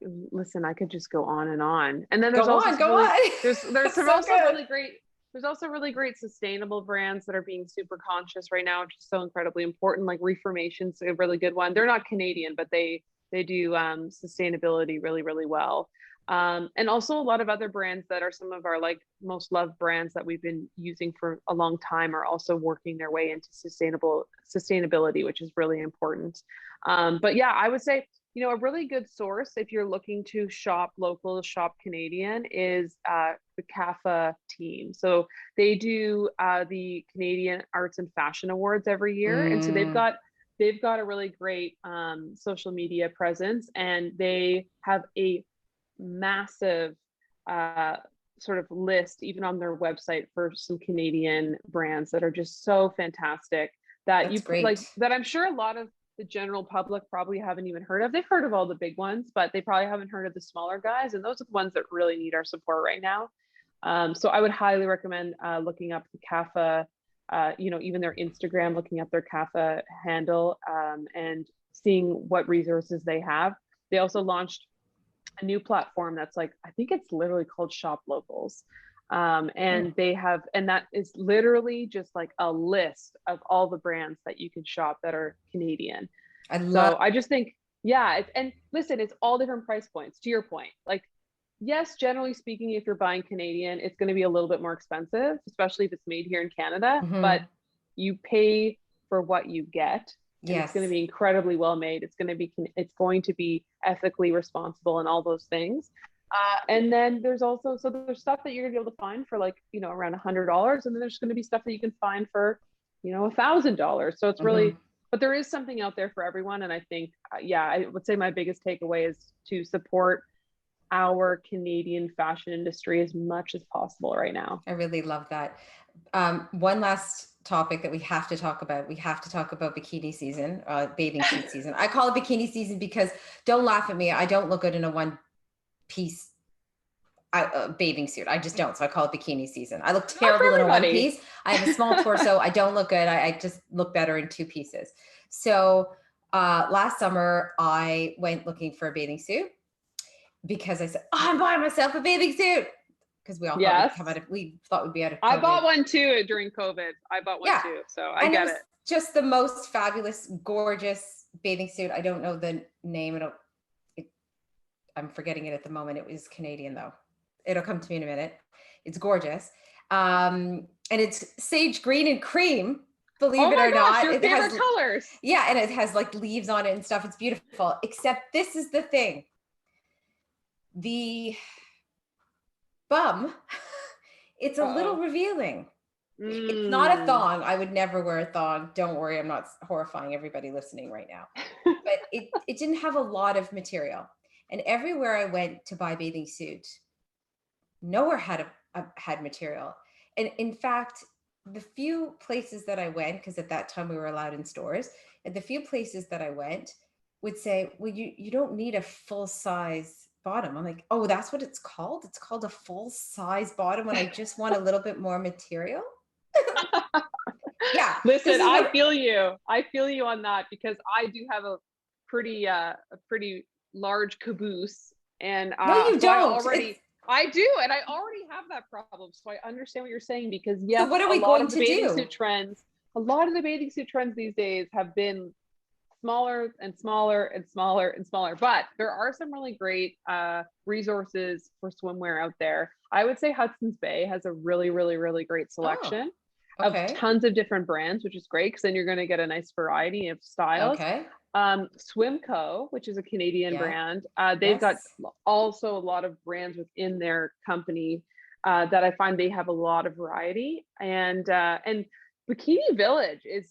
could just go on and on. And then there's Go also on, some go really on. there's some So also good. really great there's also really great sustainable brands that are being super conscious right now, which is so incredibly important. Like Reformation's a really good one. They're not Canadian, but they do sustainability really, really well. And also a lot of other brands that are some of our like most loved brands that we've been using for a long time are also working their way into sustainability, which is really important. But yeah, I would say, a really good source if you're looking to shop local, shop Canadian is the CAFA team. So they do the Canadian Arts and Fashion Awards every year, and so Mm, they've got a really great social media presence, and they have a massive sort of list even on their website for some Canadian brands that are just so fantastic that that's you like, great. that I'm sure a lot of the general public probably haven't even heard of. They've heard of all the big ones, but they probably haven't heard of the smaller guys, and those are the ones that really need our support right now. So I would highly recommend looking up the CAFA, even their Instagram, looking up their CAFA handle, and seeing what resources they have. They also launched a new platform that's like, I think it's literally called Shop Locals. And that is literally just like a list of all the brands that you can shop that are Canadian. I love. So I just think, yeah, and listen, it's all different price points to your point. Like, yes, generally speaking, if you're buying Canadian, it's going to be a little bit more expensive, especially if it's made here in Canada, but you pay for what you get, and it's going to Yes. be incredibly well made. It's going to be ethically responsible and all those things. And then there's stuff that you're gonna be able to find for like, around $100. And then there's going to be stuff that you can find for, $1,000. So it's really, but there is something out there for everyone. And I think, I would say my biggest takeaway is to support our Canadian fashion industry as much as possible right now. I really love that. One last topic that we have to talk about. We have to talk about bikini season, bathing suit season. I call it bikini season because, don't laugh at me, I don't look good in a one piece bathing suit. I just don't. So I call it bikini season. I look Not for terrible in a one everybody. piece. I have a small torso. I don't look good. I just look better in two pieces. So last summer I went looking for a bathing suit because I said, oh, I'm buying myself a bathing suit. because we all thought Yes. we thought we'd be out of I COVID. bought one too during COVID. I bought one Yeah. too. So I And it get was it. just the most fabulous, gorgeous bathing suit. I don't know the name. I'm forgetting it at the moment. It was Canadian though. It'll come to me in a minute. It's gorgeous. And it's sage green and cream, believe Oh it my or gosh, not. your It favorite has, colors. yeah, and it has like leaves on it and stuff. It's beautiful. Except this is the thing. The bum, it's a little revealing. It's not a thong. I would never wear a thong. Don't worry, I'm not horrifying everybody listening right now. But it didn't have a lot of material. And everywhere I went to buy bathing suit, nowhere had material. And in fact, the few places that I went, because at that time we were allowed in stores, and the few places that I went would say, well, you don't need a full size bottom. I'm like, oh, that's what it's called? It's called a full size bottom when I just want a little bit more material? Yeah. Listen, I feel you. I feel you on that because I do have a pretty large caboose, and No, you so don't. I do, and I already have that problem. So I understand what you're saying because yes, So what are a we lot going of the to bathing do? suit trends, a lot of the bathing suit trends these days have been smaller and smaller and smaller and smaller. But there are some really great resources for swimwear out there. I would say Hudson's Bay has a really, really, really great selection of Okay. tons of different brands, which is great because then you're going to get a nice variety of styles. Okay. Swimco, which is a Canadian brand, they've got also a lot of brands within their company that I find they have a lot of variety. And Bikini Village is,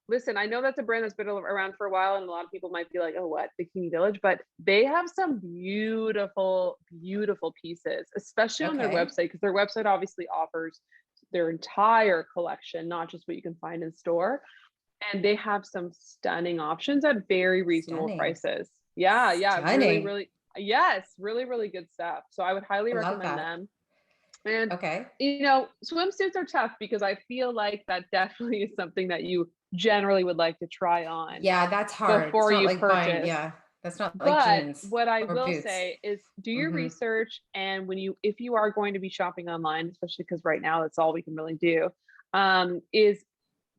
listen, I know that's a brand that's been around for a while, and a lot of people might be like, oh, what, Bikini Village? But they have some beautiful, beautiful pieces, especially on their website, because their website obviously offers their entire collection, not just what you can find in store. And they have some stunning options at very reasonable prices. Yeah, really, really, yes, really, really good stuff. So I would highly recommend them. And you know, swimsuits are tough because I feel like that definitely is something that you generally would like to try on. Yeah, that's hard before you like purchase. buying, yeah, that's not like jeans. What I will boots. say is do your research, and if you are going to be shopping online, especially because right now that's all we can really do, is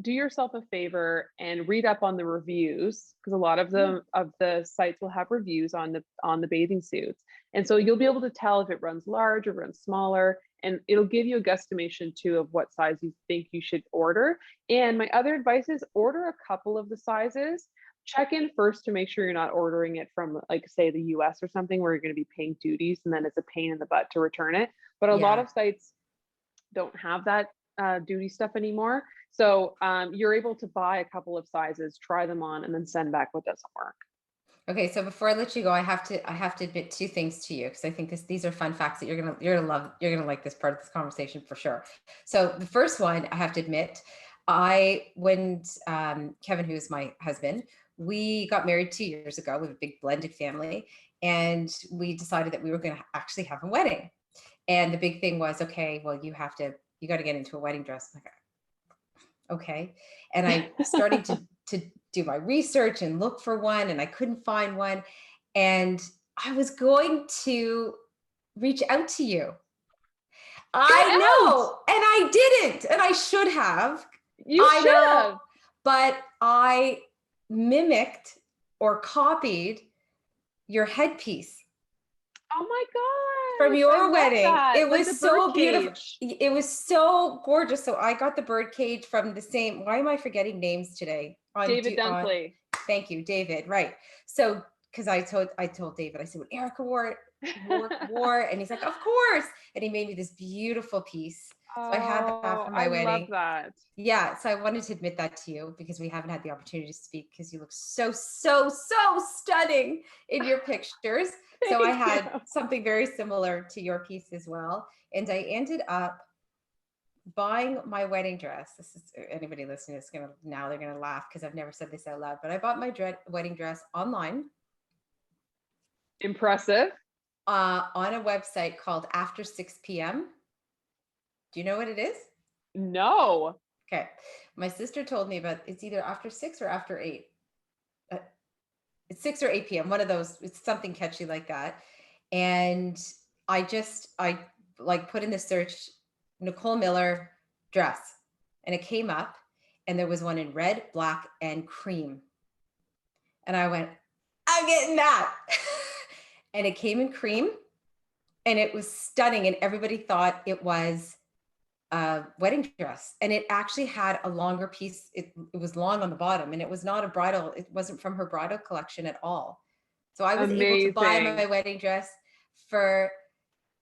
do yourself a favor and read up on the reviews, because a lot of the sites will have reviews on the bathing suits, and so you'll be able to tell if it runs large or runs smaller, and it'll give you a guesstimation too of what size you think you should order. And my other advice is order a couple of the sizes. Check in first to make sure you're not ordering it from, like, say, the US or something where you're going to be paying duties and then it's a pain in the butt to return it. But a lot of sites don't have that duty stuff anymore. So you're able to buy a couple of sizes, try them on, and then send back what doesn't work. Okay, so before I let you go, I have to admit two things to you, because I think these are fun facts that you're gonna love. You're gonna like this part of this conversation for sure. So the first one, I have to admit, when Kevin, who is my husband, we got married 2 years ago. We have a big blended family, and we decided that we were going to actually have a wedding. And the big thing was, okay, well, you got to get into a wedding dress. I'm like, okay. And I started to do my research and look for one, and I couldn't find one. And I was going to reach out to you. I know, and I didn't, and I should have. You should have. But I mimicked or copied your headpiece. Oh my God. From your wedding. It like was so beautiful. It was so gorgeous. So I got the bird cage from the same, why am I forgetting names today? David Dunkley. Thank you, David. Right. So, because I told David, I said, when Erica wore it, and he's like, of course. And he made me this beautiful piece. So I had that for my wedding. I love that. Yeah. So I wanted to admit that to you because we haven't had the opportunity to speak, because you look so, so, so stunning in your pictures. So I had something very similar to your piece as well. And I ended up buying my wedding dress. This is, anybody listening is they're going to laugh because I've never said this out loud, but I bought my wedding dress online. Impressive. On a website called After 6 p.m. Do you know what it is? No. Okay. My sister told me about, it's either after 6 or after 8. It's 6 or 8 p.m. One of those, it's something catchy like that. And I like put in the search Nicole Miller dress, and it came up, and there was one in red, black, and cream. And I went, I'm getting that. And it came in cream, and it was stunning. And everybody thought it was a wedding dress. And it actually had a longer piece. It was long on the bottom, and it was not a bridal. It wasn't from her bridal collection at all. So I was able to buy my wedding dress for,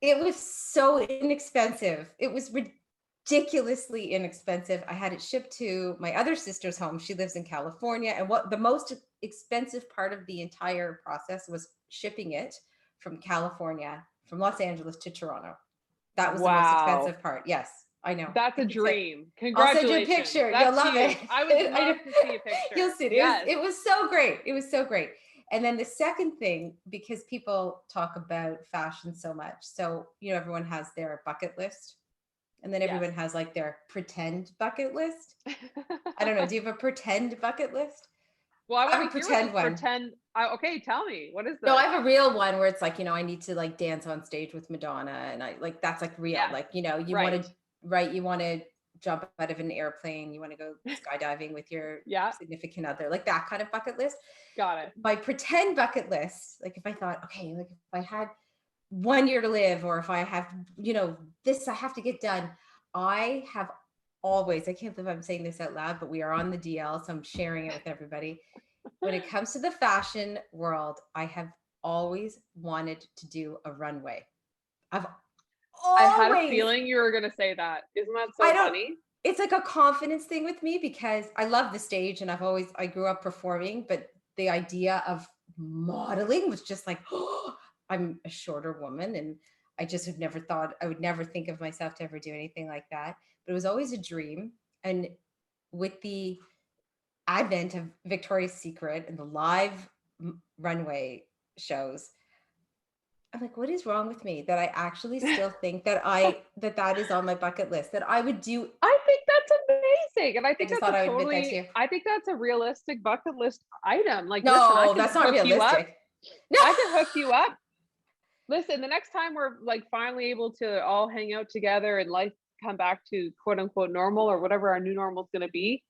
it was so inexpensive. It was ridiculously inexpensive. I had it shipped to my other sister's home. She lives in California. And what the most expensive part of the entire process was shipping it from California, from Los Angeles to Toronto. That was the most expensive part. Yes, I know. That's a dream. Congratulations. I'll send you a picture. You'll love it. I would love to see a picture. You'll see it. Yes. It was so great. It was so great. And then the second thing, because people talk about fashion so much. So, everyone has their bucket list. And then everyone has like their pretend bucket list. I don't know. Do you have a pretend bucket list? Well, I have a pretend one. Okay, tell me. What is that? No, I have a real one where it's like, I need to like dance on stage with Madonna. And I like, that's like real. Like, you want to jump out of an airplane. You want to go skydiving with your significant other, like that kind of bucket list. Got it. My pretend bucket list, like if I thought, okay, like if I had 1 year to live, or if I have, this I have to get done. I have always, I can't believe I'm saying this out loud, but we are on the DL, so I'm sharing it with everybody. When it comes to the fashion world, I have always wanted to do a runway. I had a feeling you were going to say that. Isn't that so funny? It's like a confidence thing with me, because I love the stage, and I grew up performing, but the idea of modeling was just like, oh, I'm a shorter woman, and I just have never thought, I would never think of myself to ever do anything like that. But it was always a dream. And with the advent of Victoria's Secret and the live runway shows, I'm like, what is wrong with me that I actually still think that that is on my bucket list, that I would do? I think that's amazing. And I think I think that's a realistic bucket list item. Like, no, listen, that's not realistic. No, I can hook you up. Listen, the next time we're like finally able to all hang out together and life come back to quote unquote normal, or whatever our new normal is going to be.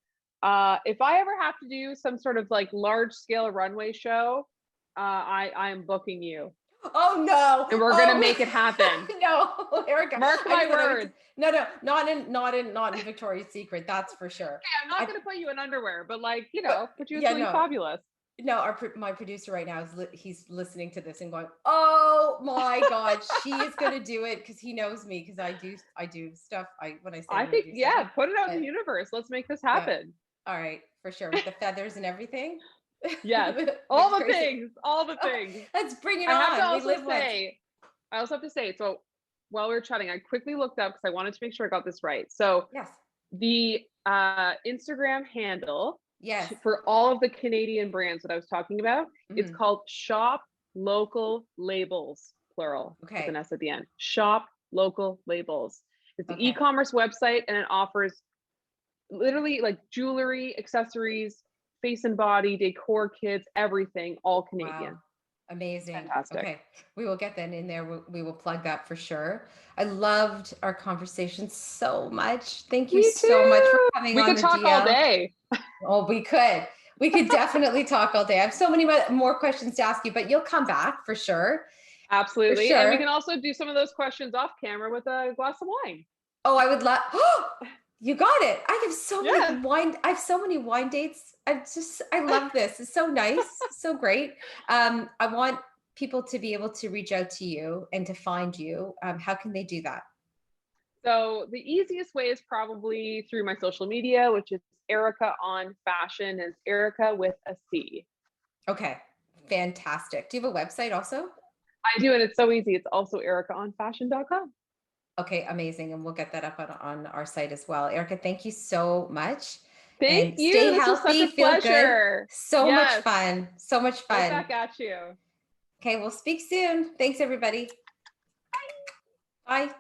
If I ever have to do some sort of like large scale runway show, I am booking you. Oh no! And we're gonna make it happen. No, Erica. Mark my words. No, not in Victoria's Secret. That's for sure. Okay, I'm not gonna put you in underwear, but like, put you in something fabulous. No, my producer right now he's listening to this and going, "Oh my God, she is gonna do it," because he knows me, because I do stuff. When I say I think put it out in the universe. Let's make this happen. All right, for sure, with the feathers and everything. Yes, all the things. Let's bring it on. I also have to say, so while we were chatting, I quickly looked up because I wanted to make sure I got this right. So yes, the Instagram handle, yes, for all of the Canadian brands that I was talking about, it's called Shop Local Labels, plural, with an S at the end. Shop Local Labels. It's the e-commerce website, and it offers literally like jewelry, accessories, face and body, decor kits, everything, all Canadian. Wow. Amazing. Fantastic. Okay. We will get that in there. We will plug that for sure. I loved our conversation so much. Thank you so much for coming on the DL. We could talk all day. Oh, we could. We could definitely talk all day. I have so many more questions to ask you, but you'll come back for sure. Absolutely. For sure. And we can also do some of those questions off camera with a glass of wine. Oh, I would love. You got it. I have so many wine. I have so many wine dates. I love this. It's so nice. So great. I want people to be able to reach out to you and to find you. How can they do that? So the easiest way is probably through my social media, which is Erica on Fashion, and Erica with a C. Okay. Fantastic. Do you have a website also? I do. And it's so easy. It's also ericaonfashion.com. Okay, amazing. And we'll get that up on our site as well. Erica, thank you so much. Thank you. Stay healthy, feel good. So much fun. So much fun. Right back at you. Okay, we'll speak soon. Thanks, everybody. Bye. Bye.